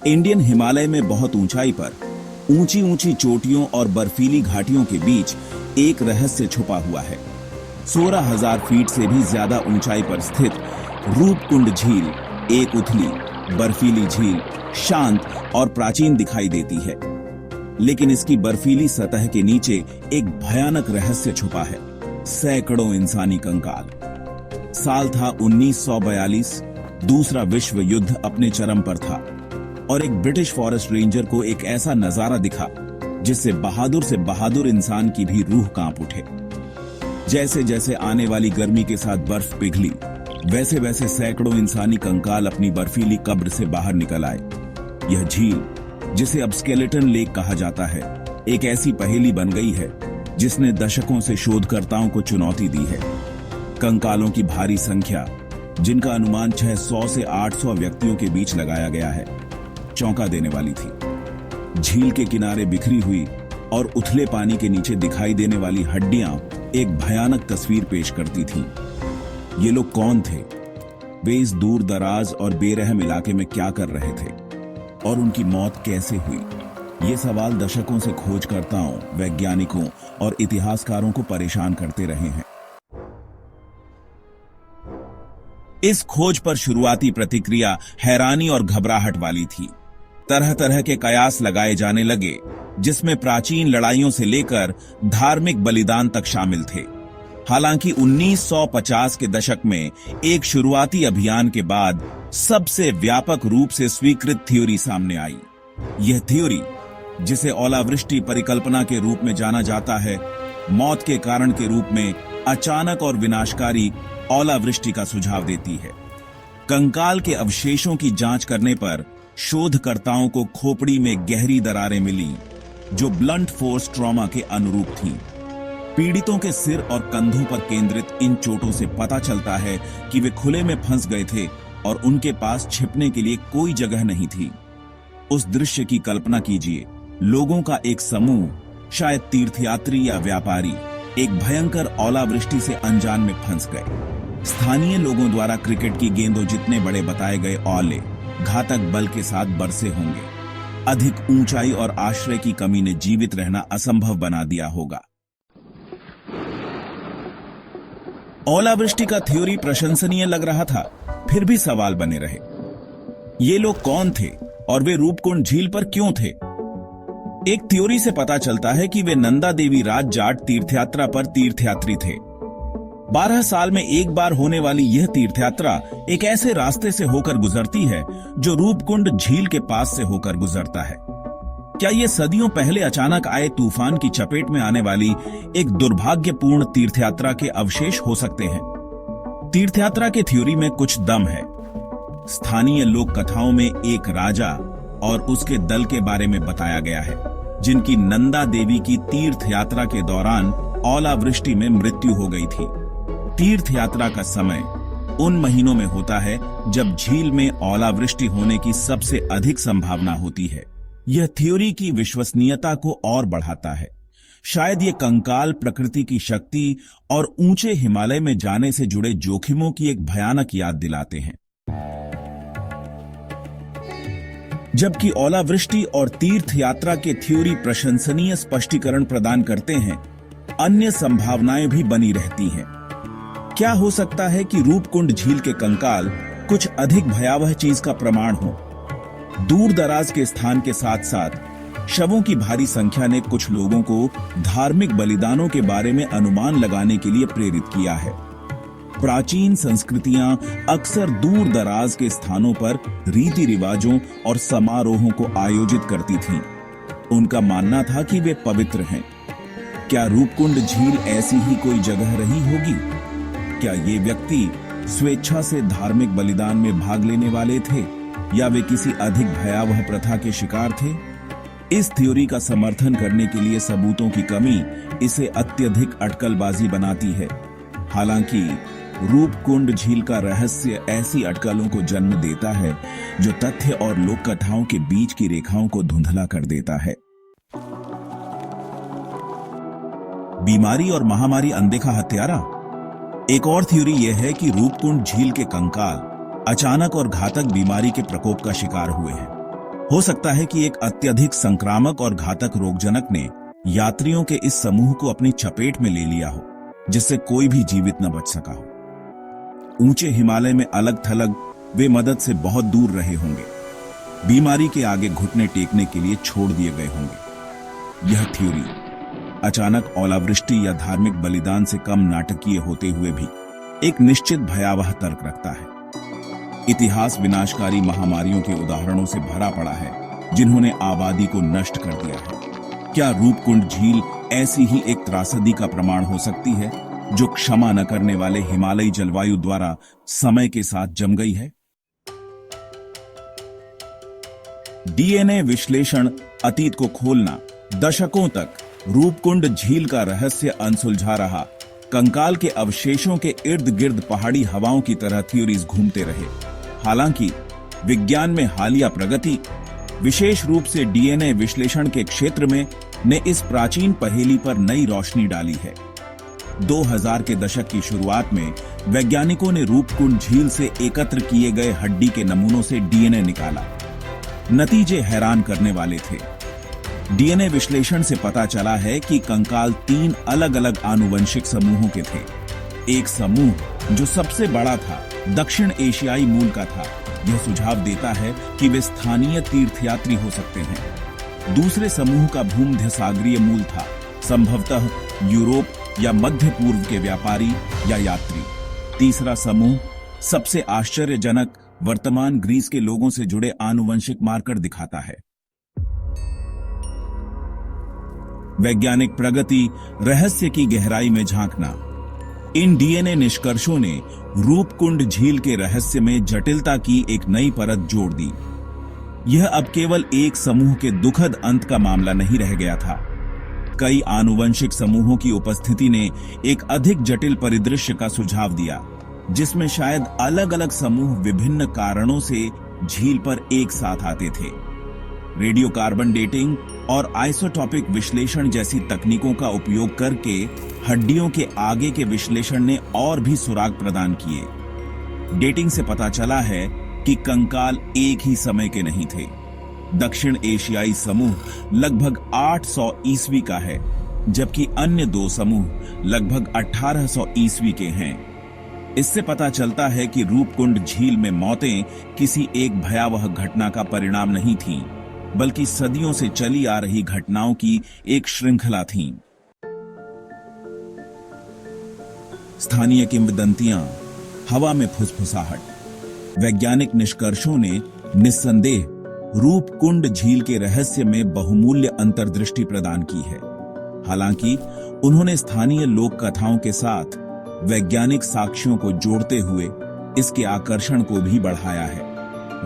Indian Himalaya में बहुत ऊंचाई पर ऊंची ऊंची चोटियों और बर्फीली घाटियों के बीच एक रहस्य छुपा हुआ है। 16,000 फीट से भी ज्यादा ऊंचाई पर स्थित रूपकुंड झील एक उथली बर्फीली झील शांत और प्राचीन दिखाई देती है, लेकिन इसकी बर्फीली सतह के नीचे एक भयानक रहस्य छुपा है। सैकड़ों इंसानी कंकाल। साल था 1942। दूसरा विश्व युद्ध अपने चरम पर था और एक ब्रिटिश फॉरेस्ट रेंजर को एक ऐसा नजारा दिखा जिससे बहादुर इंसान की भी रूह कांप उठे। जैसे जैसे आने वाली गर्मी के साथ बर्फ पिघली, वैसे वैसे सैकड़ों इंसानी कंकाल अपनी बर्फीली कब्र से बाहर निकल आए। यह झील, जिसे अब स्केलेटन लेक कहा जाता है, एक ऐसी पहेली बन गई है जिसने दशकों से शोधकर्ताओं को चुनौती दी है। कंकालों की भारी संख्या, जिनका अनुमान 600 से 800 व्यक्तियों के बीच लगाया गया है, चौंका देने वाली थी। झील के किनारे बिखरी हुई और उथले पानी के नीचे दिखाई देने वाली हड्डियां एक भयानक तस्वीर पेश करती थीं। ये लोग कौन थे? वे इस दूर दराज और बेरहम इलाके में क्या कर रहे थे और उनकी मौत कैसे हुई? ये सवाल दशकों से खोजकर्ताओं, वैज्ञानिकों और इतिहासकारों को परेशान करते रहे हैं। इस खोज पर शुरुआती प्रतिक्रिया हैरानी और घबराहट वाली थी। तरह तरह के कयास लगाए जाने लगे, जिसमें प्राचीन लड़ाइयों से लेकर धार्मिक बलिदान तक शामिल थे। हालांकि 1950 के दशक में एक शुरुआती अभियान के बाद सबसे व्यापक रूप से स्वीकृत थ्योरी सामने आई। यह थ्योरी, जिसे ओलावृष्टि परिकल्पना के रूप में जाना जाता है, मौत के कारण के रूप में अचानक और विनाशकारी ओलावृष्टि का सुझाव देती है। कंकाल के अवशेषों की जांच करने पर शोधकर्ताओं को खोपड़ी में गहरी दरारें मिली, जो ब्लंट फोर्स ट्रॉमा के अनुरूप थीं। पीड़ितों के सिर और कंधों पर केंद्रित इन चोटों से पता चलता है कि वे खुले में फंस गए थे और उनके पास छिपने के लिए कोई जगह नहीं थी। उस दृश्य की कल्पना कीजिए। लोगों का एक समूह, शायद तीर्थयात्री या व्यापारी, एक भयंकर ओलावृष्टि से अनजान में फंस गए। स्थानीय लोगों द्वारा क्रिकेट की गेंदों जितने बड़े बताए गए ओले घातक बल के साथ बरसे होंगे। अधिक ऊंचाई और आश्रय की कमी ने जीवित रहना असंभव बना दिया होगा। ओलावृष्टि का थ्योरी प्रशंसनीय लग रहा था, फिर भी सवाल बने रहे। ये लोग कौन थे और वे रूपकुंड झील पर क्यों थे? एक थ्योरी से पता चलता है कि वे नंदा देवी राज जाट तीर्थयात्रा पर तीर्थयात्री थे। 12 साल में एक बार होने वाली यह तीर्थयात्रा एक ऐसे रास्ते से होकर गुजरती है जो रूपकुंड झील के पास से होकर गुजरता है। क्या यह सदियों पहले अचानक आए तूफान की चपेट में आने वाली एक दुर्भाग्यपूर्ण तीर्थयात्रा के अवशेष हो सकते हैं? तीर्थयात्रा के थ्योरी में कुछ दम है। स्थानीय लोक कथाओं में एक राजा और उसके दल के बारे में बताया गया है, जिनकी नंदा देवी की तीर्थ यात्रा के दौरान ओलावृष्टि में मृत्यु हो गई थी। तीर्थ यात्रा का समय उन महीनों में होता है जब झील में ओलावृष्टि होने की सबसे अधिक संभावना होती है। यह थ्योरी की विश्वसनीयता को और बढ़ाता है। शायद ये कंकाल प्रकृति की शक्ति और ऊंचे हिमालय में जाने से जुड़े जोखिमों की एक भयानक याद दिलाते हैं। जबकि ओलावृष्टि और तीर्थ यात्रा के थ्योरी प्रशंसनीय स्पष्टीकरण प्रदान करते हैं, अन्य संभावनाएं भी बनी रहती हैं। क्या हो सकता है कि रूपकुंड झील के कंकाल कुछ अधिक भयावह चीज का प्रमाण हो? दूर दराज के स्थान के साथ साथ शवों की भारी संख्या ने कुछ लोगों को धार्मिक बलिदानों के बारे में अनुमान लगाने के लिए प्रेरित किया है। प्राचीन संस्कृतियां अक्सर दूर दराज के स्थानों पर रीति रिवाजों और समारोहों को आयोजित करती थीं। उनका मानना था कि वे पवित्र हैं। क्या रूपकुंड झील ऐसी ही कोई जगह रही होगी? क्या ये व्यक्ति स्वेच्छा से धार्मिक बलिदान में भाग लेने वाले थे या वे किसी अधिक भयावह प्रथा के शिकार थे? इस थ्योरी का समर्थन करने के लिए सबूतों की कमी इसे अत्यधिक अटकलबाजी बनाती है। हालांकि रूपकुंड झील का रहस्य ऐसी अटकलों को जन्म देता है जो तथ्य और लोक कथाओं के बीच की रेखाओं को धुंधला कर देता है। बीमारी और महामारी अनदेखा हत्यारा। एक और थ्योरी यह है कि रूपकुंड झील के कंकाल अचानक और घातक बीमारी के प्रकोप का शिकार हुए हैं। हो सकता है कि एक अत्यधिक संक्रामक और घातक रोगजनक ने यात्रियों के इस समूह को अपनी चपेट में ले लिया हो, जिससे कोई भी जीवित न बच सका हो। ऊंचे हिमालय में अलग थलग वे मदद से बहुत दूर रहे होंगे, बीमारी के आगे घुटने टेकने के लिए छोड़ दिए गए होंगे। यह थ्योरी अचानक ओलावृष्टि या धार्मिक बलिदान से कम नाटकीय होते हुए भी एक निश्चित भयावह तर्क रखता है। इतिहास विनाशकारी महामारियों के उदाहरणों से भरा पड़ा है, जिन्होंने आबादी को नष्ट कर दिया है। क्या रूपकुंड झील ऐसी ही एक त्रासदी का प्रमाण हो सकती है, जो क्षमा न करने वाले हिमालयी जलवायु द्वारा समय के साथ जम गई है? डीएनए विश्लेषण अतीत को खोलना। दशकों तक रूपकुंड झील का रहस्य अनसुलझा रहा। कंकाल के अवशेषों के इर्द गिर्द पहाड़ी हवाओं की तरह थ्योरीज घूमते रहे। हालांकि विज्ञान में हालिया प्रगति, विशेष रूप से डीएनए विश्लेषण के क्षेत्र में, ने इस प्राचीन पहेली पर नई रोशनी डाली है। 2000 के दशक की शुरुआत में वैज्ञानिकों ने रूपकुंड झील से एकत्र किए गए हड्डी के नमूनों से डीएनए निकाला। नतीजे हैरान करने वाले थे। डीएनए विश्लेषण से पता चला है कि कंकाल 3 अलग अलग आनुवंशिक समूहों के थे। एक समूह जो सबसे बड़ा था, दक्षिण एशियाई मूल का था। यह सुझाव देता है कि वे स्थानीय तीर्थयात्री हो सकते हैं। दूसरे समूह का भूमध्य सागरीय मूल था, संभवतः यूरोप या मध्य पूर्व के व्यापारी या यात्री। तीसरा समूह सबसे आश्चर्यजनक, वर्तमान ग्रीस के लोगों से जुड़े आनुवंशिक मार्कर दिखाता है। वैज्ञानिक प्रगति, रहस्य की गहराई में झांकना। इन डीएनए निष्कर्षों ने रूपकुंड झील के रहस्य में जटिलता की एक नई परत जोड़ दी। यह अब केवल एक समूह के दुखद अंत का मामला नहीं रह गया था। कई आनुवंशिक समूहों की उपस्थिति ने एक अधिक जटिल परिदृश्य का सुझाव दिया, जिसमें शायद अलग अलग समूह विभिन्न कारणों से झील पर एक साथ आते थे। रेडियो कार्बन डेटिंग और आइसोटॉपिक विश्लेषण जैसी तकनीकों का उपयोग करके हड्डियों के आगे के विश्लेषण ने और भी सुराग प्रदान किए। डेटिंग से पता चला है कि कंकाल एक ही समय के नहीं थे। दक्षिण एशियाई समूह लगभग 800 ईस्वी का है, जबकि अन्य 2 समूह लगभग 1800 ईस्वी के हैं। इससे पता चलता है कि रूपकुंड झील में मौतें किसी एक भयावह घटना का परिणाम नहीं थीं, बल्कि सदियों से चली आ रही घटनाओं की एक श्रृंखला थी। स्थानीय किंवदंतियां, हवा में फुसफुसाहट। वैज्ञानिक निष्कर्षों ने निस्संदेह रूपकुंड झील के रहस्य में बहुमूल्य अंतर्दृष्टि प्रदान की है। हालांकि उन्होंने स्थानीय लोक कथाओं के साथ वैज्ञानिक साक्ष्यों को जोड़ते हुए इसके आकर्षण को भी बढ़ाया है।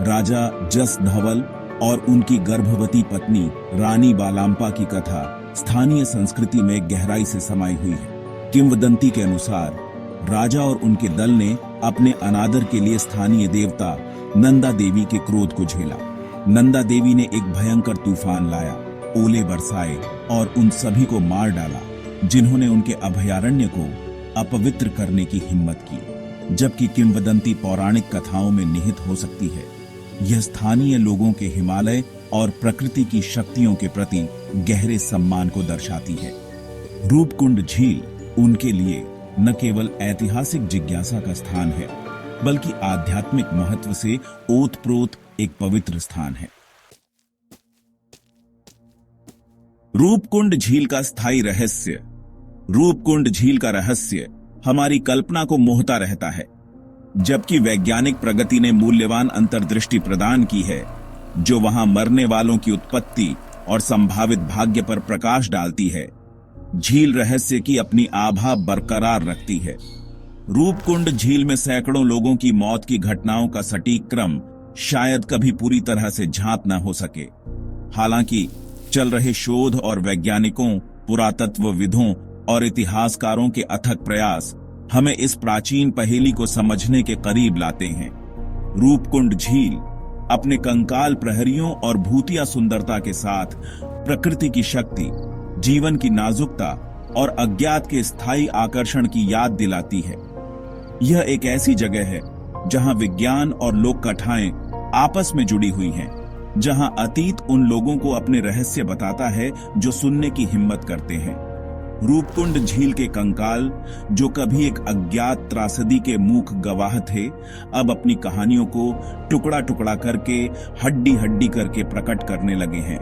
राजा जस धवल और उनकी गर्भवती पत्नी रानी बालाम्पा की कथा स्थानीय संस्कृति में गहराई से समाई हुई है। किंवदंती के अनुसार राजा और उनके दल ने अपने अनादर के लिए स्थानीय देवता नंदा देवी के क्रोध को झेला। नंदा देवी ने एक भयंकर तूफान लाया, ओले बरसाए और उन सभी को मार डाला जिन्होंने उनके अभयारण्य को अपवित्र करने की हिम्मत की। जबकि किंवदंती पौराणिक कथाओं में निहित हो सकती है, यह स्थानीय लोगों के हिमालय और प्रकृति की शक्तियों के प्रति गहरे सम्मान को दर्शाती है। रूपकुंड झील उनके लिए न केवल ऐतिहासिक जिज्ञासा का स्थान है, बल्कि आध्यात्मिक महत्व से ओतप्रोत एक पवित्र स्थान है। रूपकुंड झील का स्थायी रहस्य। रूपकुंड झील का रहस्य हमारी कल्पना को मोहता रहता है, जबकि वैज्ञानिक प्रगति ने मूल्यवान अंतर्दृष्टि प्रदान की है, जो वहां मरने वालों की उत्पत्ति और संभावित भाग्य पर प्रकाश डालती है। झील रहस्य की अपनी आभा बरकरार रखती है। रूपकुंड झील में सैकड़ों लोगों की मौत की घटनाओं का सटीक क्रम शायद कभी पूरी तरह से झांप न हो सके। हालांकि चल रहे शोध और वैज्ञानिकों, पुरातत्वविदों और इतिहासकारों के अथक प्रयास हमें इस प्राचीन पहेली को समझने के करीब लाते हैं। रूपकुंड झील अपने कंकाल प्रहरियों और भूतिया सुंदरता के साथ प्रकृति की शक्ति, जीवन की नाजुकता और अज्ञात के स्थायी आकर्षण की याद दिलाती है। यह एक ऐसी जगह है जहां विज्ञान और लोक कथाएं आपस में जुड़ी हुई हैं, जहां अतीत उन लोगों को अपने रहस्य बताता है जो सुनने की हिम्मत करते हैं। रूपकुंड झील के कंकाल, जो कभी एक अज्ञात त्रासदी के मूक गवाह थे, अब अपनी कहानियों को टुकड़ा टुकड़ा करके, हड्डी हड्डी करके प्रकट करने लगे हैं।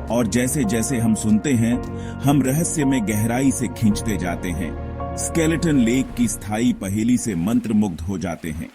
और जैसे जैसे हम सुनते हैं, हम रहस्य में गहराई से खींचते जाते हैं, स्केलेटन लेक की स्थायी पहेली से मंत्रमुग्ध हो जाते हैं।